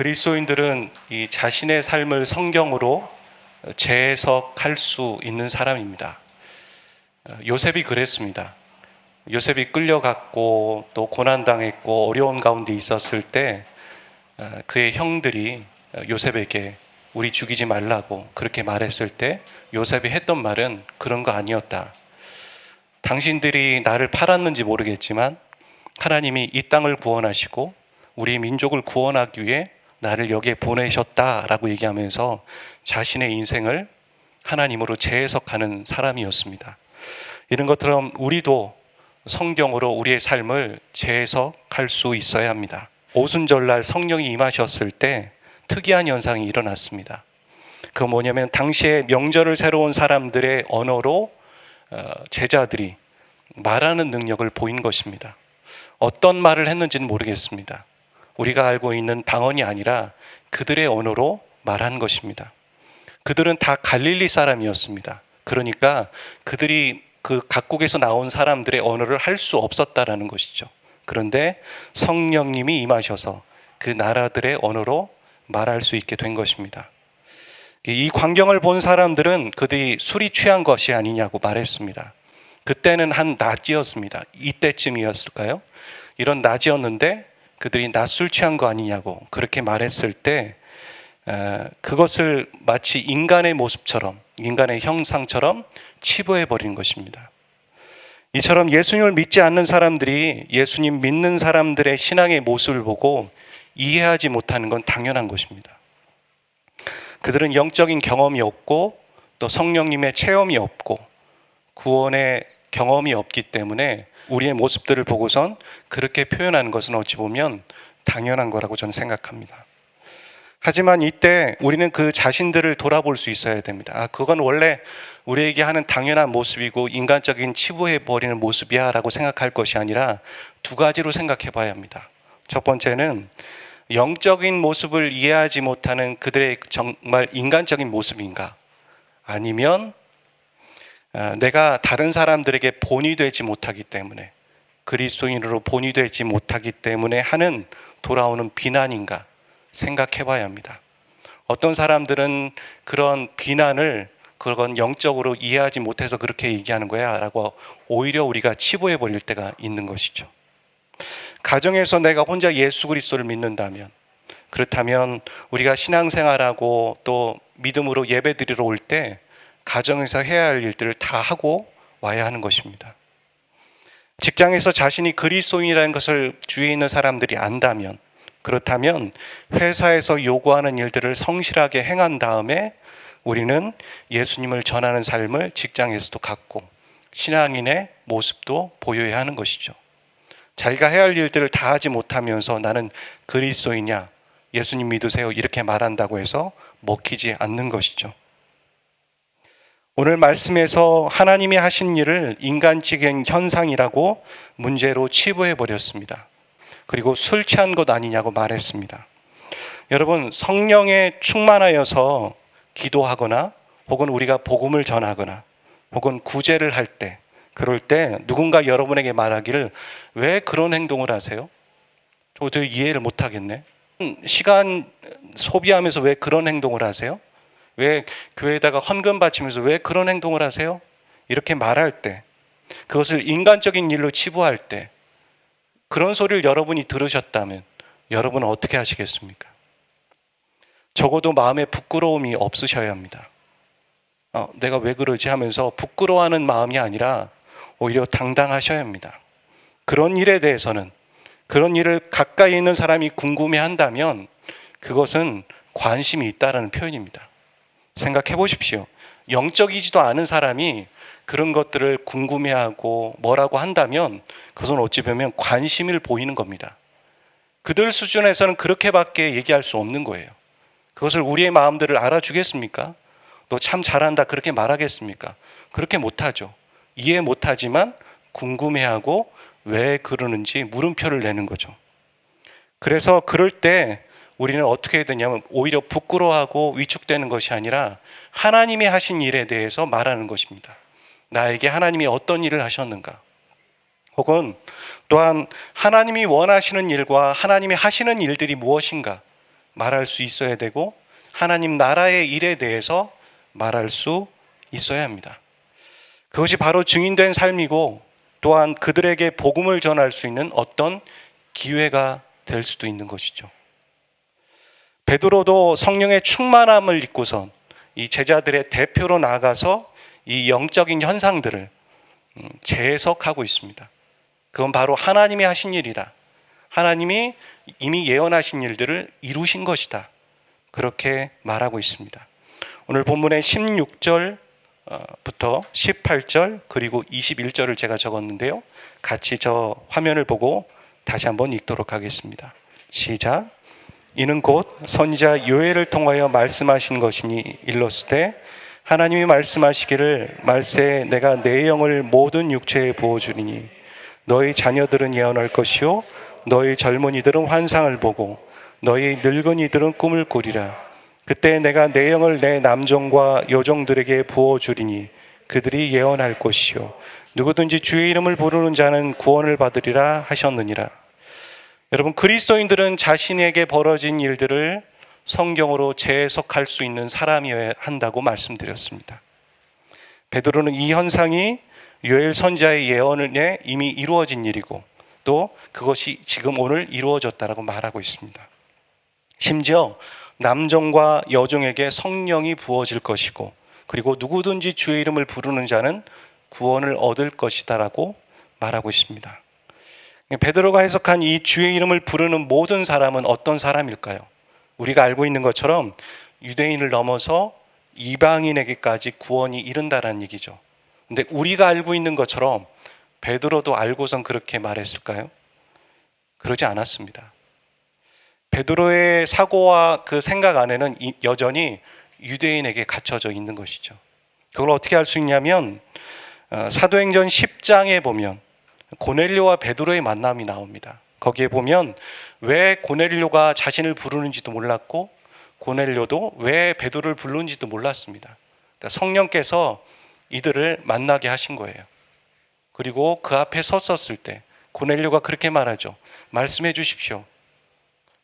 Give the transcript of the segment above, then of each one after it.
그리스도인들은 이 자신의 삶을 성경으로 재해석할 수 있는 사람입니다. 요셉이 그랬습니다. 요셉이 끌려갔고 또 고난당했고 어려운 가운데 있었을 때 그의 형들이 요셉에게 우리 죽이지 말라고 그렇게 말했을 때 요셉이 했던 말은 그런 거 아니었다. 당신들이 나를 팔았는지 모르겠지만 하나님이 이 땅을 구원하시고 우리 민족을 구원하기 위해 나를 여기에 보내셨다라고 얘기하면서 자신의 인생을 하나님으로 재해석하는 사람이었습니다. 이런 것처럼 우리도 성경으로 우리의 삶을 재해석할 수 있어야 합니다. 오순절날 성령이 임하셨을 때 특이한 현상이 일어났습니다. 그건 뭐냐면 당시에 명절을 새로 온 사람들의 언어로 제자들이 말하는 능력을 보인 것입니다. 어떤 말을 했는지는 모르겠습니다. 우리가 알고 있는 방언이 아니라 그들의 언어로 말한 것입니다. 그들은 다 갈릴리 사람이었습니다. 그러니까 그들이 그 각국에서 나온 사람들의 언어를 할 수 없었다라는 것이죠. 그런데 성령님이 임하셔서 그 나라들의 언어로 말할 수 있게 된 것입니다. 이 광경을 본 사람들은 그들이 술이 취한 것이 아니냐고 말했습니다. 그때는 한 낮이었습니다. 이때쯤이었을까요? 이런 낮이었는데 그들이 낮술 취한 거 아니냐고 그렇게 말했을 때 그것을 마치 인간의 모습처럼, 인간의 형상처럼 치부해 버린 것입니다. 이처럼 예수님을 믿지 않는 사람들이 예수님 믿는 사람들의 신앙의 모습을 보고 이해하지 못하는 건 당연한 것입니다. 그들은 영적인 경험이 없고 또 성령님의 체험이 없고 구원의 경험이 없기 때문에 우리의 모습들을 보고선 그렇게 표현하는 것은 어찌 보면 당연한 거라고 저는 생각합니다. 하지만 이때 우리는 그 자신들을 돌아볼 수 있어야 됩니다. 그건 원래 우리에게 하는 당연한 모습이고 인간적인 치부해버리는 모습이야 라고 생각할 것이 아니라 두 가지로 생각해 봐야 합니다. 첫 번째는 영적인 모습을 이해하지 못하는 그들의 정말 인간적인 모습인가? 아니면 내가 다른 사람들에게 본이 되지 못하기 때문에, 그리스도인으로 본이 되지 못하기 때문에 하는 돌아오는 비난인가 생각해 봐야 합니다. 어떤 사람들은 그런 비난을 그건 영적으로 이해하지 못해서 그렇게 얘기하는 거야 라고 오히려 우리가 치부해 버릴 때가 있는 것이죠. 가정에서 내가 혼자 예수 그리스도를 믿는다면, 그렇다면 우리가 신앙생활하고 또 믿음으로 예배드리러 올 때 가정에서 해야 할 일들을 다 하고 와야 하는 것입니다. 직장에서 자신이 그리스도인이라는 것을 주위에 있는 사람들이 안다면, 그렇다면 회사에서 요구하는 일들을 성실하게 행한 다음에 우리는 예수님을 전하는 삶을 직장에서도 갖고 신앙인의 모습도 보여야 하는 것이죠. 자기가 해야 할 일들을 다 하지 못하면서 나는 그리스도이냐, 예수님 믿으세요 이렇게 말한다고 해서 먹히지 않는 것이죠. 오늘 말씀에서 하나님이 하신 일을 인간적인 현상이라고 문제로 치부해 버렸습니다. 그리고 술 취한 것 아니냐고 말했습니다. 여러분, 성령에 충만하여서 기도하거나 혹은 우리가 복음을 전하거나 혹은 구제를 할 때, 그럴 때 누군가 여러분에게 말하기를 왜 그런 행동을 하세요? 도저히 이해를 못하겠네. 시간 소비하면서 왜 그런 행동을 하세요? 왜 교회에다가 헌금 바치면서 왜 그런 행동을 하세요? 이렇게 말할 때, 그것을 인간적인 일로 치부할 때, 그런 소리를 여러분이 들으셨다면 여러분은 어떻게 하시겠습니까? 적어도 마음에 부끄러움이 없으셔야 합니다. 내가 왜 그러지 하면서 부끄러워하는 마음이 아니라 오히려 당당하셔야 합니다. 그런 일에 대해서는, 그런 일을 가까이 있는 사람이 궁금해한다면 그것은 관심이 있다라는 표현입니다. 생각해 보십시오. 영적이지도 않은 사람이 그런 것들을 궁금해하고 뭐라고 한다면 그것은 어찌 보면 관심을 보이는 겁니다. 그들 수준에서는 그렇게밖에 얘기할 수 없는 거예요. 그것을 우리의 마음들을 알아주겠습니까? 너 참 잘한다 그렇게 말하겠습니까? 그렇게 못하죠. 이해 못하지만 궁금해하고 왜 그러는지 물음표를 내는 거죠. 그래서 그럴 때 우리는 어떻게 해야 되냐면 오히려 부끄러워하고 위축되는 것이 아니라 하나님이 하신 일에 대해서 말하는 것입니다. 나에게 하나님이 어떤 일을 하셨는가, 혹은 또한 하나님이 원하시는 일과 하나님이 하시는 일들이 무엇인가, 말할 수 있어야 되고 하나님 나라의 일에 대해서 말할 수 있어야 합니다. 그것이 바로 증인된 삶이고 또한 그들에게 복음을 전할 수 있는 어떤 기회가 될 수도 있는 것이죠. 베드로도 성령의 충만함을 입고선 이 제자들의 대표로 나아가서 이 영적인 현상들을 재해석하고 있습니다. 그건 바로 하나님이 하신 일이다. 하나님이 이미 예언하신 일들을 이루신 것이다. 그렇게 말하고 있습니다. 오늘 본문의 16절부터 18절 그리고 21절을 제가 적었는데요. 같이 저 화면을 보고 다시 한번 읽도록 하겠습니다. 시작. 이는 곧 선지자 요엘을 통하여 말씀하신 것이니 일렀으되 하나님이 말씀하시기를 말세에 내가 내 영을 모든 육체에 부어주리니 너희 자녀들은 예언할 것이요 너희 젊은이들은 환상을 보고 너희 늙은이들은 꿈을 꾸리라. 그때 내가 내 영을 내 남종과 여종들에게 부어주리니 그들이 예언할 것이요 누구든지 주의 이름을 부르는 자는 구원을 받으리라 하셨느니라. 여러분, 그리스도인들은 자신에게 벌어진 일들을 성경으로 재해석할 수 있는 사람이어야 한다고 말씀드렸습니다. 베드로는 이 현상이 요엘 선지자의 예언에 이미 이루어진 일이고 또 그것이 지금 오늘 이루어졌다라고 말하고 있습니다. 심지어 남종과 여종에게 성령이 부어질 것이고 그리고 누구든지 주의 이름을 부르는 자는 구원을 얻을 것이다라고 말하고 있습니다. 베드로가 해석한 이 주의 이름을 부르는 모든 사람은 어떤 사람일까요? 우리가 알고 있는 것처럼 유대인을 넘어서 이방인에게까지 구원이 이른다라는 얘기죠. 근데 우리가 알고 있는 것처럼 베드로도 알고선 그렇게 말했을까요? 그러지 않았습니다. 베드로의 사고와 그 생각 안에는 여전히 유대인에게 갇혀져 있는 것이죠. 그걸 어떻게 알 수 있냐면 사도행전 10장에 보면 고넬료와 베드로의 만남이 나옵니다. 거기에 보면 왜 고넬료가 자신을 부르는지도 몰랐고 고넬료도 왜 베드로를 부르는지도 몰랐습니다. 그러니까 성령께서 이들을 만나게 하신 거예요. 그리고 그 앞에 섰었을 때 고넬료가 그렇게 말하죠. 말씀해 주십시오.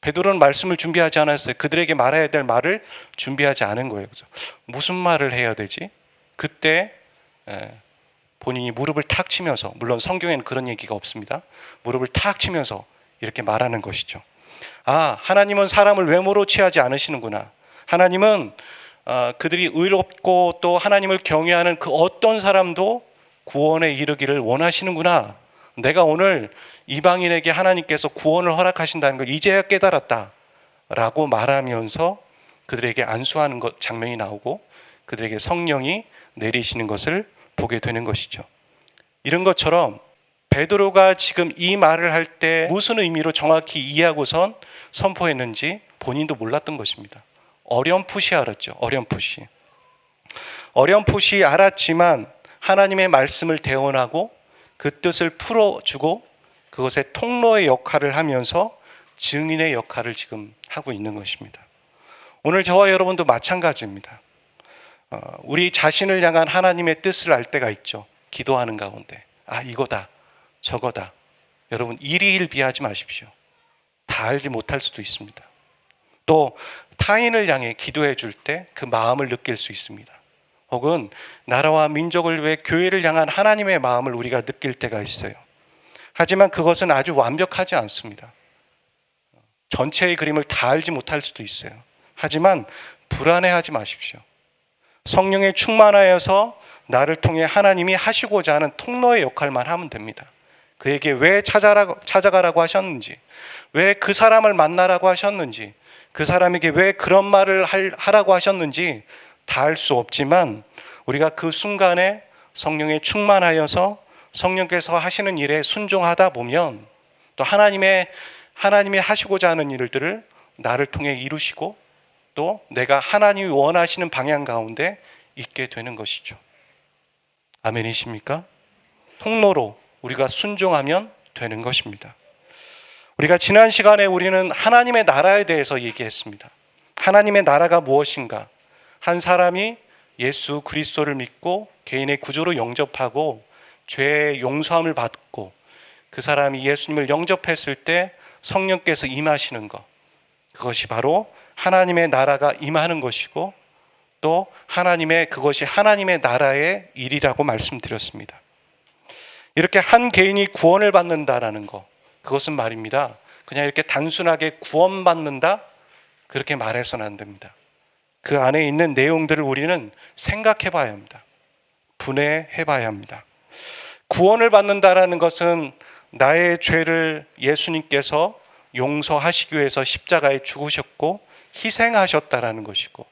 베드로는 말씀을 준비하지 않았어요. 그들에게 말해야 될 말을 준비하지 않은 거예요. 그래서 무슨 말을 해야 되지? 그때 본인이 무릎을 탁 치면서, 물론 성경에는 그런 얘기가 없습니다. 무릎을 탁 치면서 이렇게 말하는 것이죠. 아, 하나님은 사람을 외모로 취하지 않으시는구나. 하나님은 그들이 의롭고 또 하나님을 경외하는 그 어떤 사람도 구원에 이르기를 원하시는구나. 내가 오늘 이방인에게 하나님께서 구원을 허락하신다는 걸 이제야 깨달았다 라고 말하면서 그들에게 안수하는 것 장면이 나오고 그들에게 성령이 내리시는 것을 보게 되는 것이죠. 이런 것처럼 베드로가 지금 이 말을 할 때 무슨 의미로 정확히 이해하고선 선포했는지 본인도 몰랐던 것입니다. 어렴풋이 알았죠. 어렴풋이 알았지만 하나님의 말씀을 대언하고 그 뜻을 풀어주고 그것의 통로의 역할을 하면서 증인의 역할을 지금 하고 있는 것입니다. 오늘 저와 여러분도 마찬가지입니다. 우리 자신을 향한 하나님의 뜻을 알 때가 있죠. 기도하는 가운데 이거다 저거다. 여러분 일희일비하지 마십시오. 다 알지 못할 수도 있습니다. 또 타인을 향해 기도해 줄 때 그 마음을 느낄 수 있습니다. 혹은 나라와 민족을 위해 교회를 향한 하나님의 마음을 우리가 느낄 때가 있어요. 하지만 그것은 아주 완벽하지 않습니다. 전체의 그림을 다 알지 못할 수도 있어요. 하지만 불안해하지 마십시오. 성령에 충만하여서 나를 통해 하나님이 하시고자 하는 통로의 역할만 하면 됩니다. 그에게 왜 찾아가라고 하셨는지, 왜 그 사람을 만나라고 하셨는지, 그 사람에게 왜 그런 말을 하라고 하셨는지 다 알 수 없지만 우리가 그 순간에 성령에 충만하여서 성령께서 하시는 일에 순종하다 보면 또 하나님이 하시고자 하는 일들을 나를 통해 이루시고 또 내가 하나님이 원하시는 방향 가운데 있게 되는 것이죠. 아멘이십니까? 통로로 우리가 순종하면 되는 것입니다. 우리가 지난 시간에 우리는 하나님의 나라에 대해서 얘기했습니다. 하나님의 나라가 무엇인가? 한 사람이 예수 그리스도를 믿고 개인의 구주로 영접하고 죄의 용서함을 받고 그 사람이 예수님을 영접했을 때 성령께서 임하시는 것, 그것이 바로 하나님의 나라가 임하는 것이고 또 그것이 하나님의 나라의 일이라고 말씀드렸습니다. 이렇게 한 개인이 구원을 받는다라는 것, 그것은 말입니다, 그냥 이렇게 단순하게 구원받는다 그렇게 말해서는 안 됩니다. 그 안에 있는 내용들을 우리는 생각해 봐야 합니다. 분해해 봐야 합니다. 구원을 받는다라는 것은 나의 죄를 예수님께서 용서하시기 위해서 십자가에 죽으셨고 희생하셨다라는 것이고,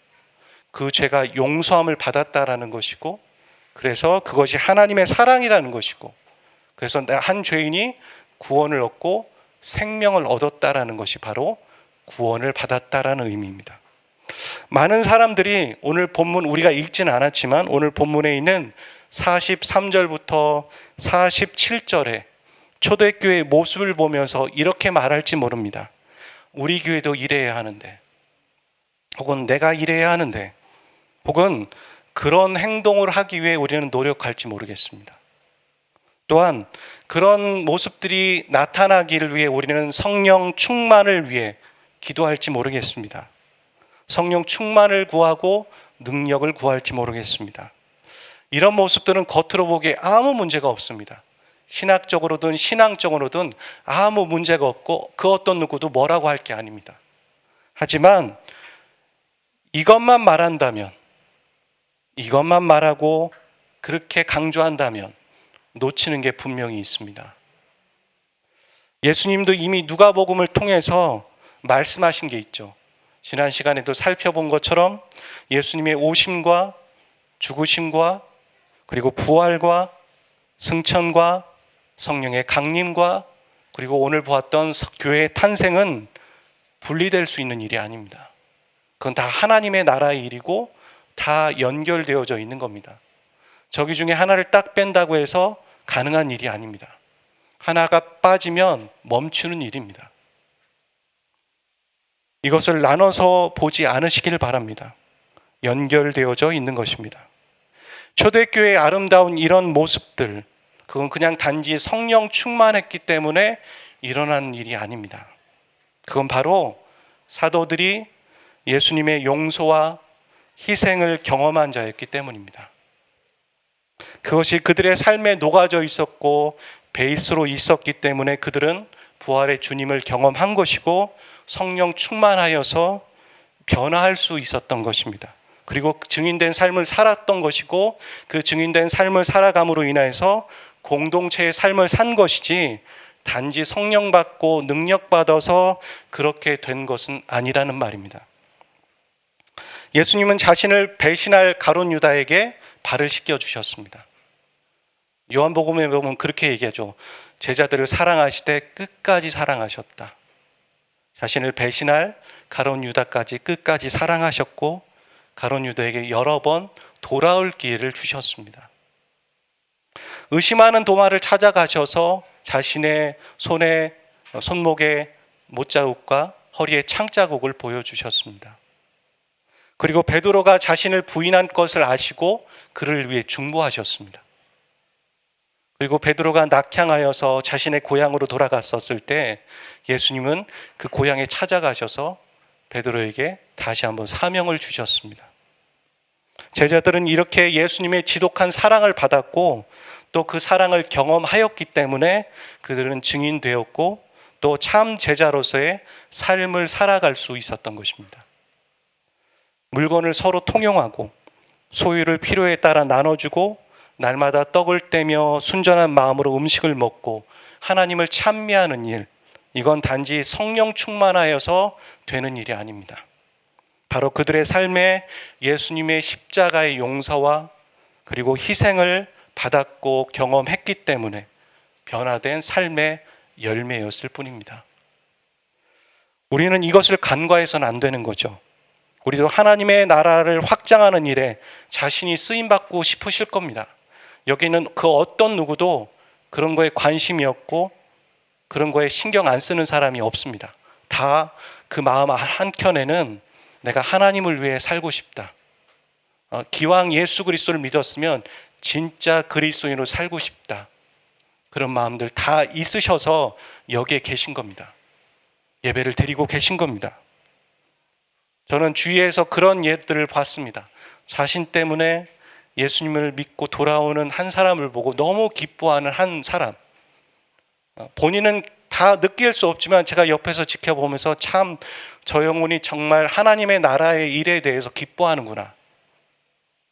그 죄가 용서함을 받았다라는 것이고, 그래서 그것이 하나님의 사랑이라는 것이고, 그래서 한 죄인이 구원을 얻고 생명을 얻었다라는 것이 바로 구원을 받았다라는 의미입니다. 많은 사람들이 오늘 본문, 우리가 읽지는 않았지만 오늘 본문에 있는 43절부터 47절에 초대교회의 모습을 보면서 이렇게 말할지 모릅니다. 우리 교회도 이래야 하는데, 혹은 내가 이래야 하는데, 혹은 그런 행동을 하기 위해 우리는 노력할지 모르겠습니다. 또한 그런 모습들이 나타나기를 위해 우리는 성령 충만을 위해 기도할지 모르겠습니다. 성령 충만을 구하고 능력을 구할지 모르겠습니다. 이런 모습들은 겉으로 보기에 아무 문제가 없습니다. 신학적으로든 신앙적으로든 아무 문제가 없고 그 어떤 누구도 뭐라고 할 게 아닙니다. 하지만 이것만 말한다면, 이것만 말하고 그렇게 강조한다면 놓치는 게 분명히 있습니다. 예수님도 이미 누가복음을 통해서 말씀하신 게 있죠. 지난 시간에도 살펴본 것처럼 예수님의 오심과 죽으심과 그리고 부활과 승천과 성령의 강림과 그리고 오늘 보았던 교회의 탄생은 분리될 수 있는 일이 아닙니다. 그건 다 하나님의 나라의 일이고 다 연결되어져 있는 겁니다. 저기 중에 하나를 딱 뺀다고 해서 가능한 일이 아닙니다. 하나가 빠지면 멈추는 일입니다. 이것을 나눠서 보지 않으시길 바랍니다. 연결되어져 있는 것입니다. 초대교회의 아름다운 이런 모습들, 그건 그냥 단지 성령 충만했기 때문에 일어난 일이 아닙니다. 그건 바로 사도들이 예수님의 용서와 희생을 경험한 자였기 때문입니다. 그것이 그들의 삶에 녹아져 있었고 베이스로 있었기 때문에 그들은 부활의 주님을 경험한 것이고 성령 충만하여서 변화할 수 있었던 것입니다. 그리고 증인된 삶을 살았던 것이고 그 증인된 삶을 살아감으로 인해서 공동체의 삶을 산 것이지 단지 성령 받고 능력 받아서 그렇게 된 것은 아니라는 말입니다. 예수님은 자신을 배신할 가룟 유다에게 발을 씻겨 주셨습니다. 요한복음에 보면 그렇게 얘기하죠. 제자들을 사랑하시되 끝까지 사랑하셨다. 자신을 배신할 가룟 유다까지 끝까지 사랑하셨고 가룟 유다에게 여러 번 돌아올 기회를 주셨습니다. 의심하는 도마를 찾아가셔서 자신의 손목에 못자국과 허리에 창자국을 보여주셨습니다. 그리고 베드로가 자신을 부인한 것을 아시고 그를 위해 중보하셨습니다. 그리고 베드로가 낙향하여서 자신의 고향으로 돌아갔었을 때 예수님은 그 고향에 찾아가셔서 베드로에게 다시 한번 사명을 주셨습니다. 제자들은 이렇게 예수님의 지독한 사랑을 받았고 또 그 사랑을 경험하였기 때문에 그들은 증인되었고 또 참 제자로서의 삶을 살아갈 수 있었던 것입니다. 물건을 서로 통용하고 소유를 필요에 따라 나눠주고 날마다 떡을 떼며 순전한 마음으로 음식을 먹고 하나님을 찬미하는 일, 이건 단지 성령 충만하여서 되는 일이 아닙니다. 바로 그들의 삶에 예수님의 십자가의 용서와 그리고 희생을 받았고 경험했기 때문에 변화된 삶의 열매였을 뿐입니다. 우리는 이것을 간과해서는 안 되는 거죠. 우리도 하나님의 나라를 확장하는 일에 자신이 쓰임받고 싶으실 겁니다. 여기는 그 어떤 누구도 그런 거에 관심이 없고 그런 거에 신경 안 쓰는 사람이 없습니다. 다 그 마음 한켠에는 내가 하나님을 위해 살고 싶다. 기왕 예수 그리스도를 믿었으면 진짜 그리스도인으로 살고 싶다. 그런 마음들 다 있으셔서 여기에 계신 겁니다. 예배를 드리고 계신 겁니다. 저는 주위에서 그런 예들을 봤습니다. 자신 때문에 예수님을 믿고 돌아오는 한 사람을 보고 너무 기뻐하는 한 사람. 본인은 다 느낄 수 없지만 제가 옆에서 지켜보면서 참 저 영혼이 정말 하나님의 나라의 일에 대해서 기뻐하는구나.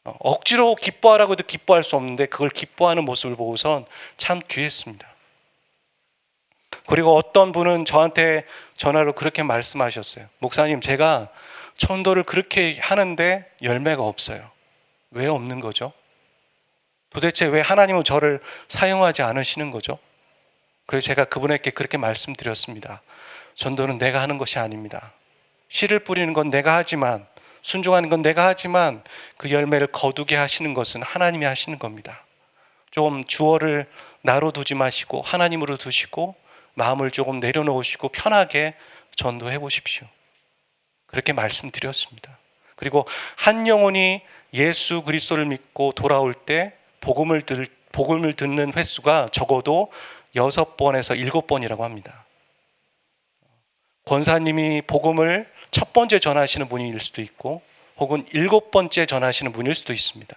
억지로 기뻐하라고 해도 기뻐할 수 없는데 그걸 기뻐하는 모습을 보고선 참 귀했습니다. 그리고 어떤 분은 저한테 전화로 그렇게 말씀하셨어요. 목사님, 제가 전도를 그렇게 하는데 열매가 없어요. 왜 없는 거죠? 도대체 왜 하나님은 저를 사용하지 않으시는 거죠? 그래서 제가 그분에게 그렇게 말씀드렸습니다. 전도는 내가 하는 것이 아닙니다. 씨를 뿌리는 건 내가 하지만, 순종하는 건 내가 하지만 그 열매를 거두게 하시는 것은 하나님이 하시는 겁니다. 좀 주어를 나로 두지 마시고 하나님으로 두시고 마음을 조금 내려놓으시고 편하게 전도해 보십시오. 그렇게 말씀드렸습니다. 그리고 한 영혼이 예수 그리스도를 믿고 돌아올 때 복음을 듣는 횟수가 적어도 6번에서 7번이라고 합니다. 권사님이 복음을 첫 번째 전하시는 분일 수도 있고 혹은 7번째 전하시는 분일 수도 있습니다.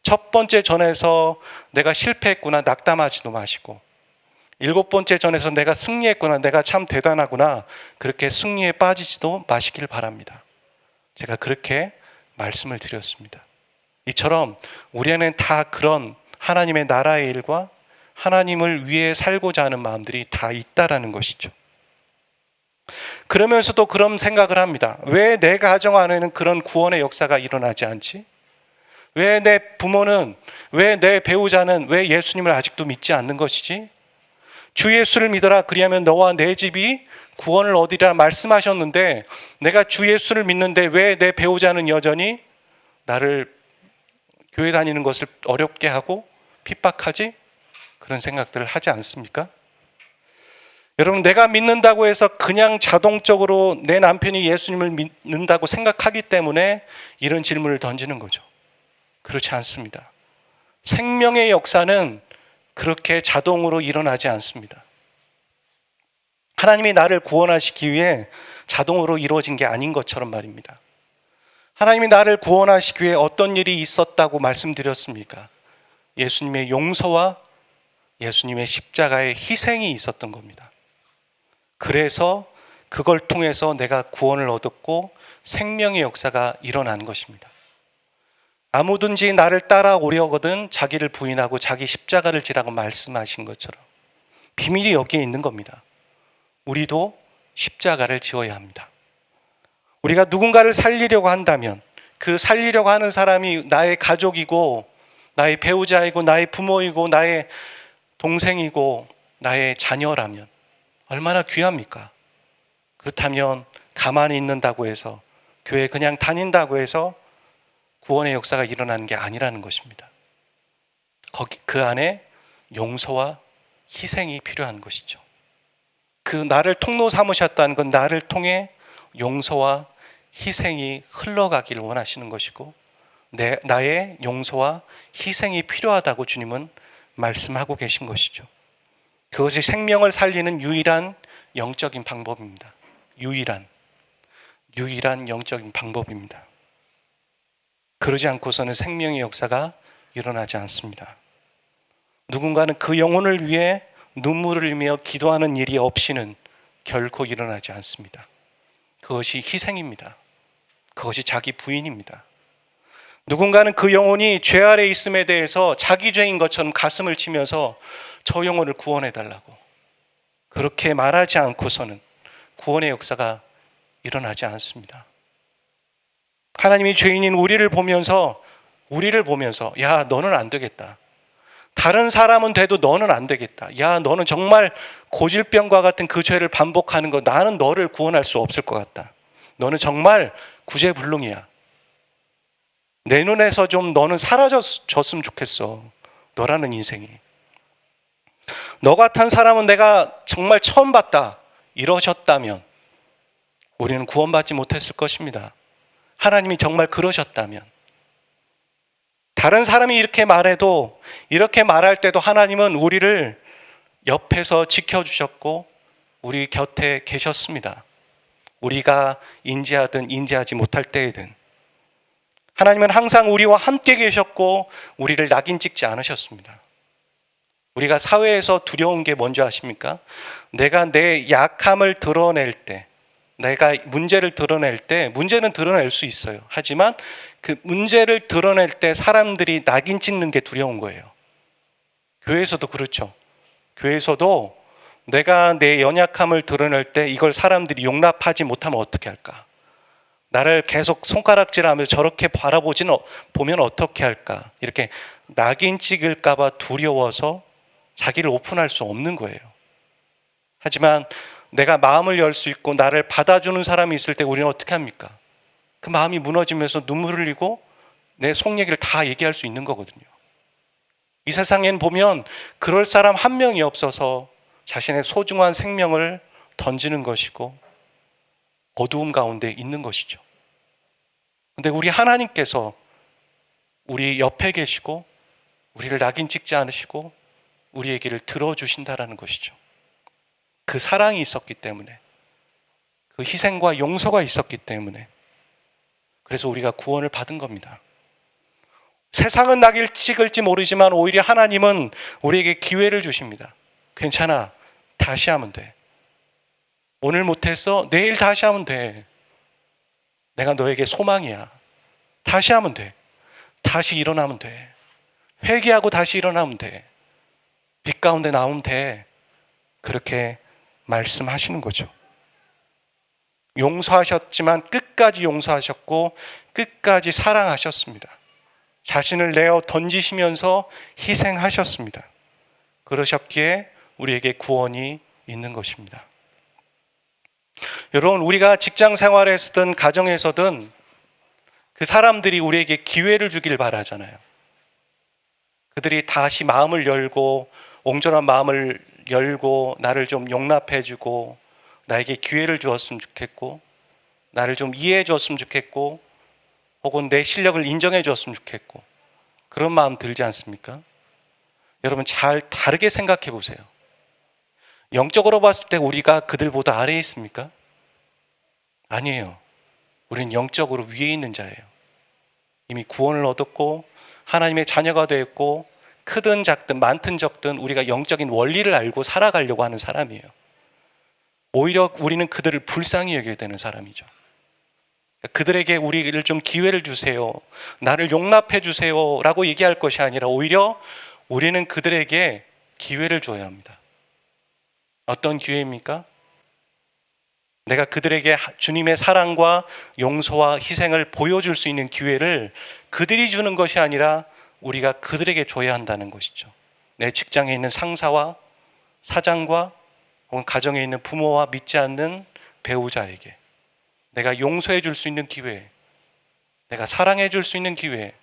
첫 번째 전에서 내가 실패했구나 낙담하지도 마시고 7번째 전에서 내가 승리했구나 내가 참 대단하구나 그렇게 승리에 빠지지도 마시길 바랍니다. 제가 그렇게 말씀을 드렸습니다. 이처럼 우리 안에는 다 그런 하나님의 나라의 일과 하나님을 위해 살고자 하는 마음들이 다 있다라는 것이죠. 그러면서도 그런 생각을 합니다. 왜 내 가정 안에는 그런 구원의 역사가 일어나지 않지? 왜 내 부모는, 왜 내 배우자는 왜 예수님을 아직도 믿지 않는 것이지? 주 예수를 믿어라 그리하면 너와 내 집이 구원을 얻으리라 말씀하셨는데 내가 주 예수를 믿는데 왜 내 배우자는 여전히 나를 교회 다니는 것을 어렵게 하고 핍박하지? 그런 생각들을 하지 않습니까? 여러분, 내가 믿는다고 해서 그냥 자동적으로 내 남편이 예수님을 믿는다고 생각하기 때문에 이런 질문을 던지는 거죠. 그렇지 않습니다. 생명의 역사는 그렇게 자동으로 일어나지 않습니다. 하나님이 나를 구원하시기 위해 자동으로 이루어진 게 아닌 것처럼 말입니다. 하나님이 나를 구원하시기 위해 어떤 일이 있었다고 말씀드렸습니까? 예수님의 용서와 예수님의 십자가의 희생이 있었던 겁니다. 그래서 그걸 통해서 내가 구원을 얻었고 생명의 역사가 일어난 것입니다. 아무든지 나를 따라오려거든 자기를 부인하고 자기 십자가를 지라고 말씀하신 것처럼 비밀이 여기에 있는 겁니다. 우리도 십자가를 지어야 합니다. 우리가 누군가를 살리려고 한다면 그 살리려고 하는 사람이 나의 가족이고 나의 배우자이고 나의 부모이고 나의 동생이고 나의 자녀라면 얼마나 귀합니까? 그렇다면 가만히 있는다고 해서 교회 그냥 다닌다고 해서 구원의 역사가 일어나는 게 아니라는 것입니다. 그 안에 용서와 희생이 필요한 것이죠. 그 나를 통로 삼으셨다는 건 나를 통해 용서와 희생이 흘러가기를 원하시는 것이고 나의 용서와 희생이 필요하다고 주님은 말씀하고 계신 것이죠. 그것이 생명을 살리는 유일한 영적인 방법입니다. 유일한 영적인 방법입니다. 그러지 않고서는 생명의 역사가 일어나지 않습니다. 누군가는 그 영혼을 위해 눈물을 흘리며 기도하는 일이 없이는 결코 일어나지 않습니다. 그것이 희생입니다. 그것이 자기 부인입니다. 누군가는 그 영혼이 죄 아래 있음에 대해서 자기 죄인 것처럼 가슴을 치면서 저 영혼을 구원해달라고 그렇게 말하지 않고서는 구원의 역사가 일어나지 않습니다. 하나님이 죄인인 우리를 보면서 야 너는 안 되겠다. 다른 사람은 돼도 너는 안 되겠다. 야 너는 정말 고질병과 같은 그 죄를 반복하는 거 나는 너를 구원할 수 없을 것 같다. 너는 정말 구제불능이야. 내 눈에서 좀 너는 사라졌으면 좋겠어. 너라는 인생이. 너 같은 사람은 내가 정말 처음 봤다. 이러셨다면 우리는 구원받지 못했을 것입니다. 하나님이 정말 그러셨다면. 다른 사람이 이렇게 말해도 이렇게 말할 때도 하나님은 우리를 옆에서 지켜주셨고 우리 곁에 계셨습니다. 우리가 인지하든 인지하지 못할 때에든 하나님은 항상 우리와 함께 계셨고 우리를 낙인 찍지 않으셨습니다. 우리가 사회에서 두려운 게 뭔지 아십니까? 내가 내 약함을 드러낼 때, 내가 문제를 드러낼 때, 문제는 드러낼 수 있어요. 하지만 그 문제를 드러낼 때 사람들이 낙인 찍는 게 두려운 거예요. 교회에서도 그렇죠. 교회에서도 내가 내 연약함을 드러낼 때 이걸 사람들이 용납하지 못하면 어떻게 할까? 나를 계속 손가락질하면서 저렇게 보면 어떻게 할까? 이렇게 낙인 찍을까 봐 두려워서 자기를 오픈할 수 없는 거예요. 하지만 내가 마음을 열 수 있고 나를 받아주는 사람이 있을 때 우리는 어떻게 합니까? 그 마음이 무너지면서 눈물을 흘리고 내 속 얘기를 다 얘기할 수 있는 거거든요. 이 세상엔 보면 그럴 사람 한 명이 없어서 자신의 소중한 생명을 던지는 것이고 어두움 가운데 있는 것이죠. 근데 우리 하나님께서 우리 옆에 계시고 우리를 낙인 찍지 않으시고 우리 얘기를 들어주신다라는 것이죠. 그 사랑이 있었기 때문에, 그 희생과 용서가 있었기 때문에, 그래서 우리가 구원을 받은 겁니다. 세상은 낙인 찍을지 모르지만 오히려 하나님은 우리에게 기회를 주십니다. 괜찮아, 다시 하면 돼. 오늘 못했어? 내일 다시 하면 돼. 내가 너에게 소망이야. 다시 하면 돼. 다시 일어나면 돼. 회개하고 다시 일어나면 돼. 빛 가운데 나오면 돼. 그렇게 말씀하시는 거죠. 용서하셨지만 끝까지 용서하셨고 끝까지 사랑하셨습니다. 자신을 내어 던지시면서 희생하셨습니다. 그러셨기에 우리에게 구원이 있는 것입니다. 여러분, 우리가 직장 생활에서든 가정에서든 그 사람들이 우리에게 기회를 주길 바라잖아요. 그들이 다시 마음을 열고 옹졸한 마음을 열고 나를 좀 용납해주고 나에게 기회를 주었으면 좋겠고 나를 좀 이해해 줬으면 좋겠고 혹은 내 실력을 인정해 줬으면 좋겠고 그런 마음 들지 않습니까? 여러분, 잘 다르게 생각해 보세요. 영적으로 봤을 때 우리가 그들보다 아래에 있습니까? 아니에요. 우리는 영적으로 위에 있는 자예요. 이미 구원을 얻었고 하나님의 자녀가 되었고 크든 작든 많든 적든 우리가 영적인 원리를 알고 살아가려고 하는 사람이에요. 오히려 우리는 그들을 불쌍히 여겨야 되는 사람이죠. 그들에게 우리를 좀 기회를 주세요, 나를 용납해 주세요 라고 얘기할 것이 아니라 오히려 우리는 그들에게 기회를 줘야 합니다. 어떤 기회입니까? 내가 그들에게 주님의 사랑과 용서와 희생을 보여줄 수 있는 기회를 그들이 주는 것이 아니라 우리가 그들에게 줘야 한다는 것이죠. 내 직장에 있는 상사와 사장과 혹은 가정에 있는 부모와 믿지 않는 배우자에게 내가 용서해 줄 수 있는 기회, 내가 사랑해 줄 수 있는 기회,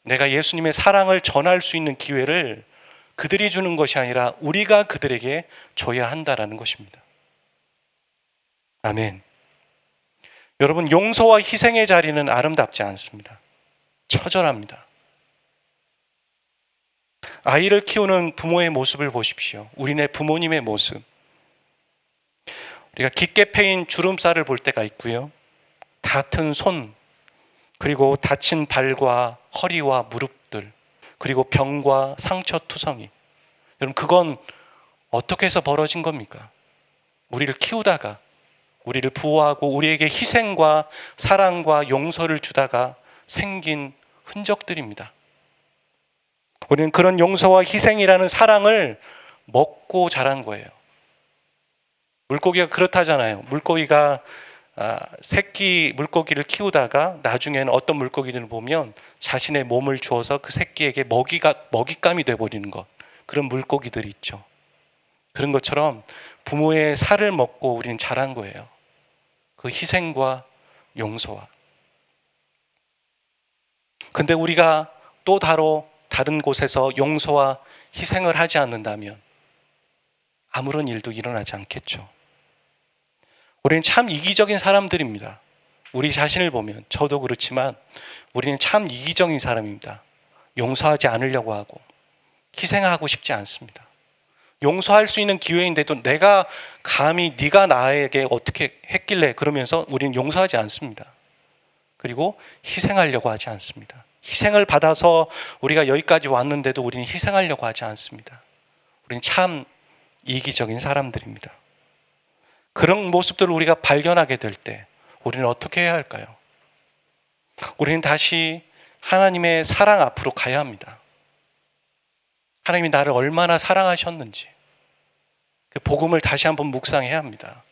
내가 예수님의 사랑을 전할 수 있는 기회를 그들이 주는 것이 아니라 우리가 그들에게 줘야 한다는 것입니다. 아멘. 여러분, 용서와 희생의 자리는 아름답지 않습니다. 처절합니다. 아이를 키우는 부모의 모습을 보십시오. 우리네 부모님의 모습. 우리가 깊게 패인 주름살을 볼 때가 있고요. 닿은 손, 그리고 다친 발과 허리와 무릎들, 그리고 병과 상처 투성이. 여러분, 그건 어떻게 해서 벌어진 겁니까? 우리를 키우다가, 우리를 보호하고 우리에게 희생과 사랑과 용서를 주다가 생긴 흔적들입니다. 우리는 그런 용서와 희생이라는 사랑을 먹고 자란 거예요. 물고기가 그렇다잖아요. 물고기가 새끼 물고기를 키우다가 나중에는 어떤 물고기들을 보면 자신의 몸을 주어서 그 새끼에게 먹잇감이 돼버리는 것, 그런 물고기들이 있죠. 그런 것처럼 부모의 살을 먹고 우리는 자란 거예요. 그 희생과 용서와. 근데 우리가 또 다른 곳에서 용서와 희생을 하지 않는다면 아무런 일도 일어나지 않겠죠. 우리는 참 이기적인 사람들입니다. 우리 자신을 보면, 저도 그렇지만 우리는 참 이기적인 사람입니다. 용서하지 않으려고 하고 희생하고 싶지 않습니다. 용서할 수 있는 기회인데도 내가 감히 네가 나에게 어떻게 했길래 그러면서 우리는 용서하지 않습니다. 그리고 희생하려고 하지 않습니다. 희생을 받아서 우리가 여기까지 왔는데도 우리는 희생하려고 하지 않습니다. 우리는 참 이기적인 사람들입니다. 그런 모습들을 우리가 발견하게 될 때 우리는 어떻게 해야 할까요? 우리는 다시 하나님의 사랑 앞으로 가야 합니다. 하나님이 나를 얼마나 사랑하셨는지 그 복음을 다시 한번 묵상해야 합니다.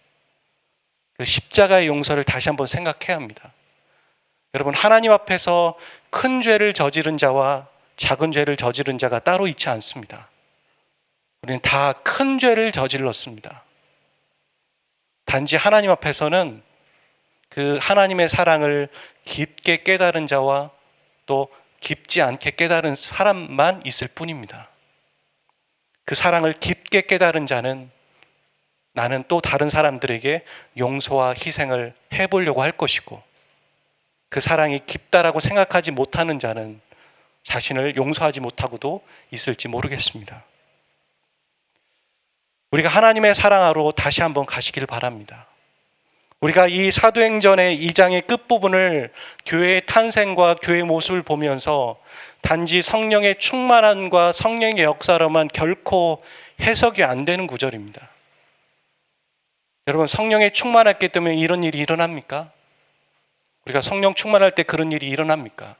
그 십자가의 용서를 다시 한번 생각해야 합니다. 여러분, 하나님 앞에서 큰 죄를 저지른 자와 작은 죄를 저지른 자가 따로 있지 않습니다. 우리는 다 큰 죄를 저질렀습니다. 단지 하나님 앞에서는 그 하나님의 사랑을 깊게 깨달은 자와 또 깊지 않게 깨달은 사람만 있을 뿐입니다. 그 사랑을 깊게 깨달은 자는 나는 또 다른 사람들에게 용서와 희생을 해보려고 할 것이고, 그 사랑이 깊다라고 생각하지 못하는 자는 자신을 용서하지 못하고도 있을지 모르겠습니다. 우리가 하나님의 사랑하러 다시 한번 가시길 바랍니다. 우리가 이 사도행전의 2장의 끝부분을 교회의 탄생과 교회의 모습을 보면서 단지 성령의 충만함과 성령의 역사로만 결코 해석이 안 되는 구절입니다. 여러분, 성령의 충만했기 때문에 이런 일이 일어납니까? 우리가 성령 충만할 때 그런 일이 일어납니까?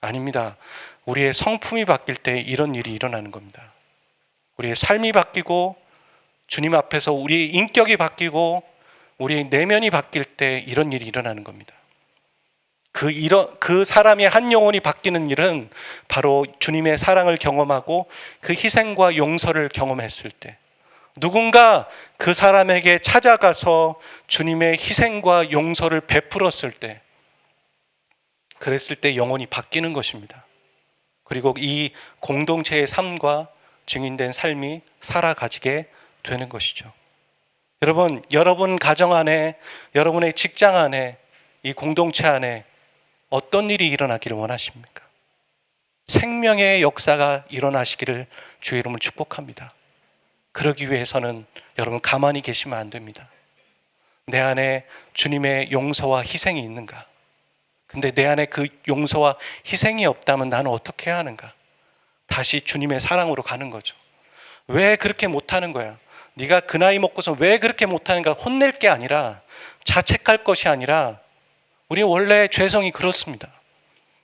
아닙니다. 우리의 성품이 바뀔 때 이런 일이 일어나는 겁니다. 우리의 삶이 바뀌고 주님 앞에서 우리의 인격이 바뀌고 우리의 내면이 바뀔 때 이런 일이 일어나는 겁니다. 그 사람의 한 영혼이 바뀌는 일은 바로 주님의 사랑을 경험하고 그 희생과 용서를 경험했을 때, 누군가 그 사람에게 찾아가서 주님의 희생과 용서를 베풀었을 때, 그랬을 때 영혼이 바뀌는 것입니다. 그리고 이 공동체의 삶과 증인된 삶이 살아가지게 되는 것이죠. 여러분 가정 안에, 여러분의 직장 안에, 이 공동체 안에 어떤 일이 일어나기를 원하십니까? 생명의 역사가 일어나시기를 주의 이름으로 축복합니다. 그러기 위해서는 여러분 가만히 계시면 안 됩니다. 내 안에 주님의 용서와 희생이 있는가? 근데 내 안에 그 용서와 희생이 없다면 나는 어떻게 해야 하는가? 다시 주님의 사랑으로 가는 거죠. 왜 그렇게 못하는 거야? 네가 그 나이 먹고서 왜 그렇게 못하는가? 혼낼 게 아니라, 자책할 것이 아니라, 우리 원래 죄성이 그렇습니다.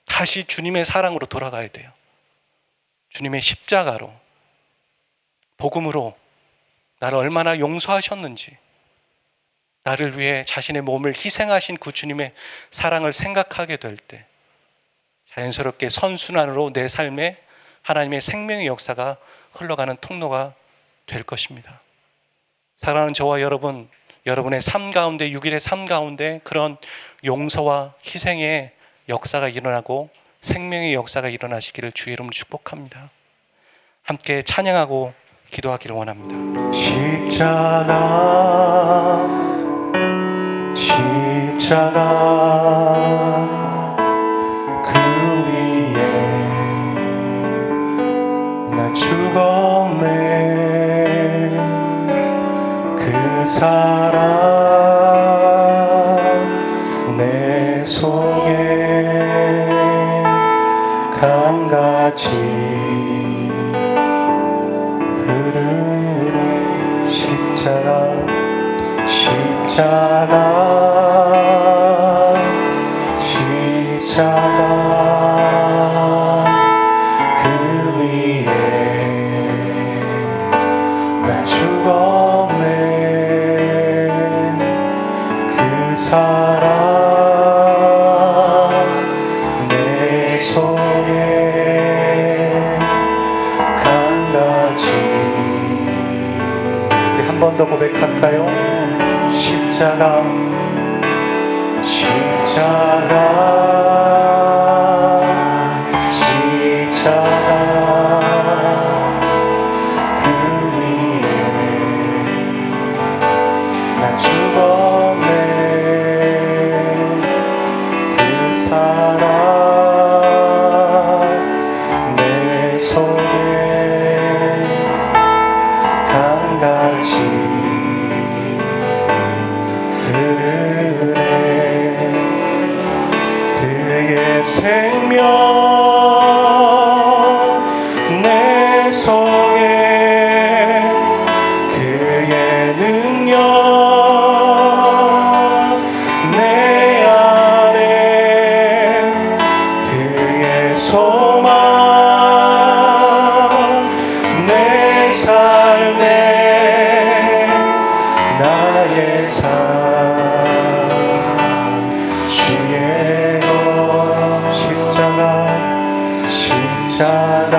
다시 주님의 사랑으로 돌아가야 돼요. 주님의 십자가로, 복음으로 나를 얼마나 용서하셨는지, 나를 위해 자신의 몸을 희생하신 그 주님의 사랑을 생각하게 될 때 자연스럽게 선순환으로 내 삶에 하나님의 생명의 역사가 흘러가는 통로가 될 것입니다. 사랑하는 저와 여러분, 여러분의 삶 가운데, 6일의 삶 가운데 그런 용서와 희생의 역사가 일어나고 생명의 역사가 일어나시기를 주의 이름으로 축복합니다. 함께 찬양하고 기도하기를 원합니다. 십자가 그 위에 나 죽었네. 그 사랑 내 속에 강같이 흐르네. 십자가 그 위에 나 죽었네. 그 사랑 내 속에 강같이. 우리 한 번 더 고백할까요? 십자가 그 위에 나 죽었네. 그 사랑 내 속에 십자가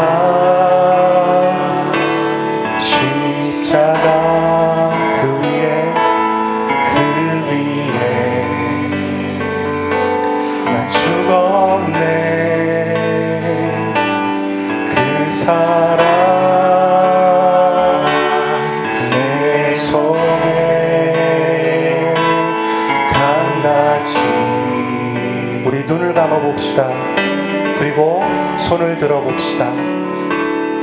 그 위에 나 죽었네. 그 사랑 내 손에 강같이. 우리 눈을 감아봅시다. 그리고 손을 들어봅시다.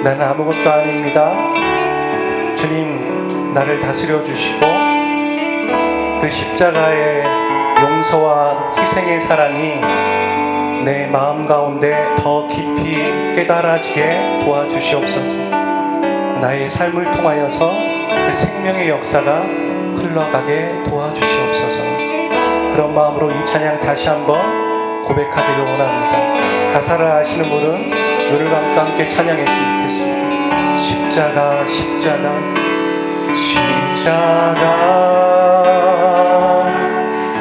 나는 아무것도 아닙니다. 주님 나를 다스려 주시고 그 십자가의 용서와 희생의 사랑이 내 마음 가운데 더 깊이 깨달아지게 도와주시옵소서. 나의 삶을 통하여서 그 생명의 역사가 흘러가게 도와주시옵소서. 그런 마음으로 이 찬양 다시 한번 고백하기를 원합니다. 가사를 아시는 분은 눈을 감고 함께 찬양했으면 좋겠습니다. 십자가 십자가 십자가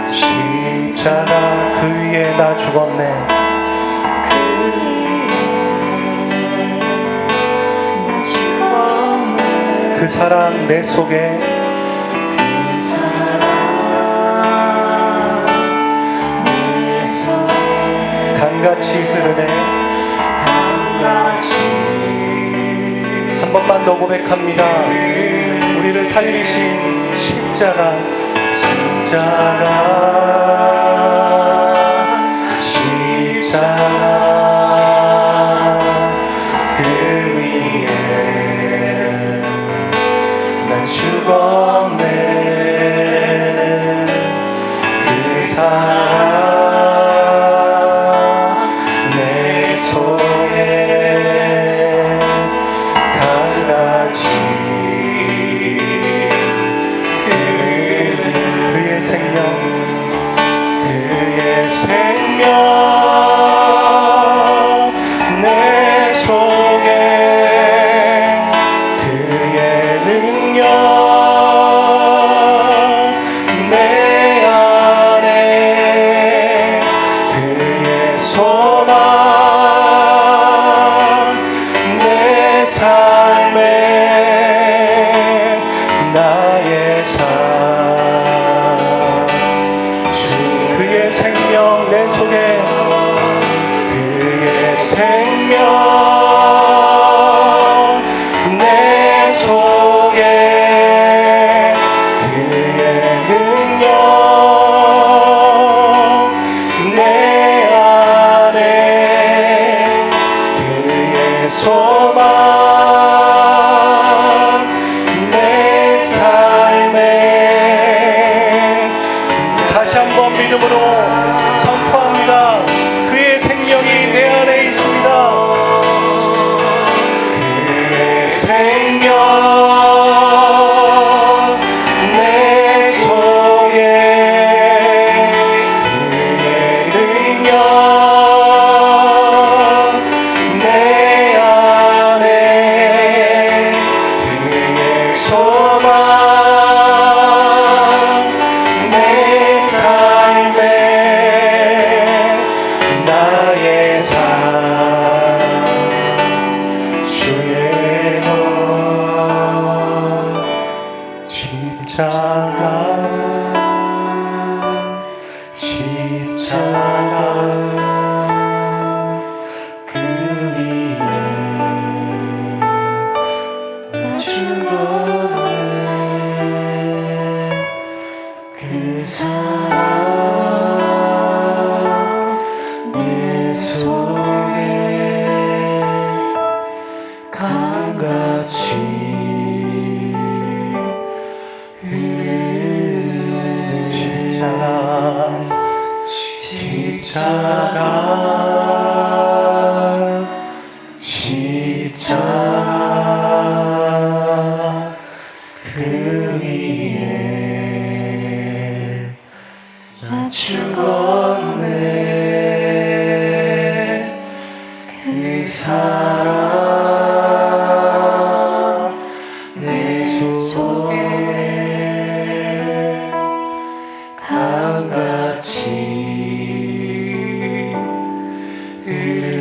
십자가 그 위에 나 죽었네. 그 사랑 내 속에 강같이 흐르네. 한 번만 더 고백합니다. 우리를 살리신 십자가 그 위에 난 죽었네. 그 사랑 내 손에 강같이 그의 생명 내 속에 그의 능력 내 안에 그의 소망 내 삶에 나의 삶 그의 생명 내 속에 그의 생명 내 속에 그의 능력 내 안에 그의 소망 내 삶에 다시 한번 믿음으로 선포합니다. 그의 생명이 내 안에 있습니다. 그의 생명 내 속에 그의 능력 내 안에 그의 소망 내 삶에 나의 삶 주의 것 십자가 그 위에 나 죽었네. 그 사랑 내 속에 강같이 흐르는 십자가 그 위에 나 죽었네. 그 사랑 내 속에 강같이 흐르네.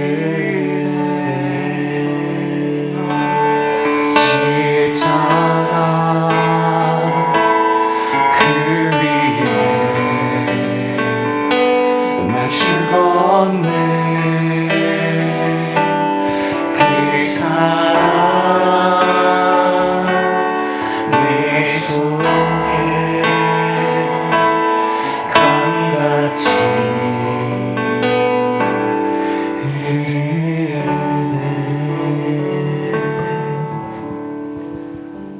사랑 내 속에 강같이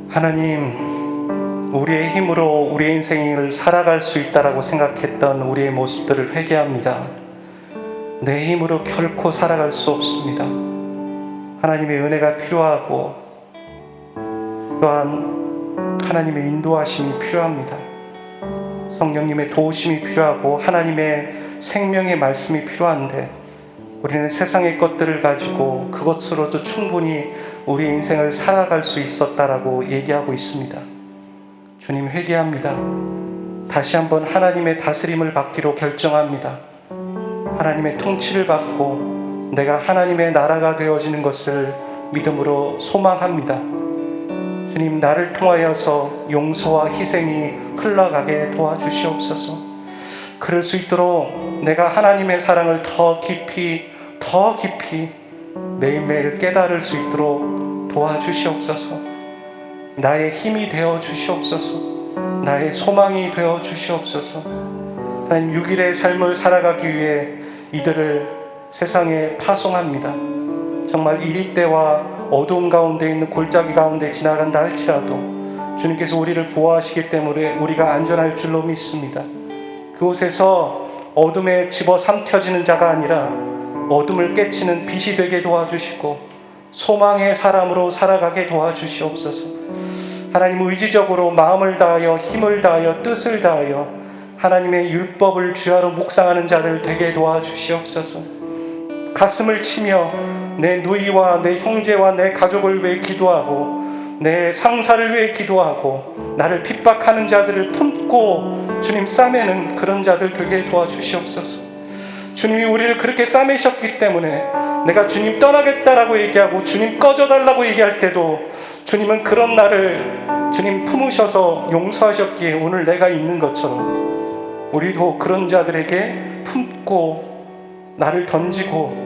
하나님, 우리의 힘으로 우리의 인생을 살아갈 수 있다라고 생각했던 우리의 모습들을 회개합니다. 내 힘으로 결코 살아갈 수 없습니다. 하나님의 은혜가 필요하고 또한 하나님의 인도하심이 필요합니다. 성령님의 도우심이 필요하고 하나님의 생명의 말씀이 필요한데 우리는 세상의 것들을 가지고 그것으로도 충분히 우리의 인생을 살아갈 수 있었다라고 얘기하고 있습니다. 주님, 회개합니다. 다시 한번 하나님의 다스림을 받기로 결정합니다. 하나님의 통치를 받고 내가 하나님의 나라가 되어지는 것을 믿음으로 소망합니다. 주님, 나를 통하여서 용서와 희생이 흘러가게 도와주시옵소서. 그럴 수 있도록 내가 하나님의 사랑을 더 깊이 매일매일 깨달을 수 있도록 도와주시옵소서. 나의 힘이 되어 주시옵소서. 나의 소망이 되어 주시옵소서. 하나님, 6일의 삶을 살아가기 위해 이들을 세상에 파송합니다. 정말 이리 때와 어두움 가운데 있는 골짜기 가운데 지나간다 할지라도 주님께서 우리를 보호하시기 때문에 우리가 안전할 줄로 믿습니다. 그곳에서 어둠에 집어삼켜지는 자가 아니라 어둠을 깨치는 빛이 되게 도와주시고 소망의 사람으로 살아가게 도와주시옵소서. 하나님, 의지적으로 마음을 다하여 힘을 다하여 뜻을 다하여 하나님의 율법을 주야로 묵상하는 자들 되게 도와주시옵소서. 가슴을 치며 내 누이와 내 형제와 내 가족을 위해 기도하고 내 상사를 위해 기도하고 나를 핍박하는 자들을 품고 주님 싸매는 그런 자들 되게 도와주시옵소서. 주님이 우리를 그렇게 싸매셨기 때문에 내가 주님 떠나겠다라고 얘기하고 주님 꺼져달라고 얘기할 때도 주님은 그런 나를 주님 품으셔서 용서하셨기에 오늘 내가 있는 것처럼 우리도 그런 자들에게 품고 나를 던지고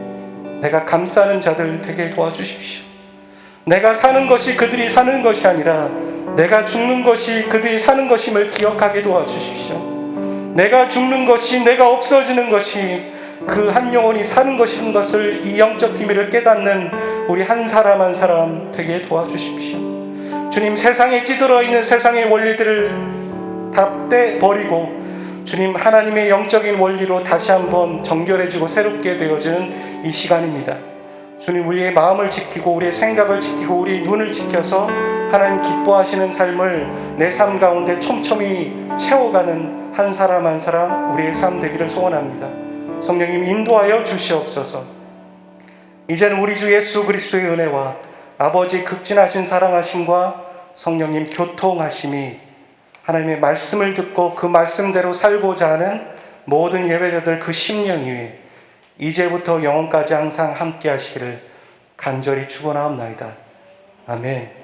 내가 감싸는 자들 되게 도와주십시오. 내가 사는 것이 그들이 사는 것이 아니라 내가 죽는 것이 그들이 사는 것임을 기억하게 도와주십시오. 내가 죽는 것이, 내가 없어지는 것이 그 한 영혼이 사는 것인 것을, 이 영적 비밀을 깨닫는 우리 한 사람 한 사람 되게 도와주십시오. 주님, 세상에 찌들어 있는 세상의 원리들을 다 떼버리고 주님, 하나님의 영적인 원리로 다시 한번 정결해지고 새롭게 되어지는 이 시간입니다. 주님, 우리의 마음을 지키고 우리의 생각을 지키고 우리의 눈을 지켜서 하나님 기뻐하시는 삶을 내 삶 가운데 촘촘히 채워가는 한 사람 한 사람 우리의 삶 되기를 소원합니다. 성령님, 인도하여 주시옵소서. 이제는 우리 주 예수 그리스도의 은혜와 아버지 극진하신 사랑하심과 성령님 교통하심이 하나님의 말씀을 듣고 그 말씀대로 살고자 하는 모든 예배자들 그 심령 위에 이제부터 영원까지 항상 함께 하시기를 간절히 축원하옵나이다. 아멘.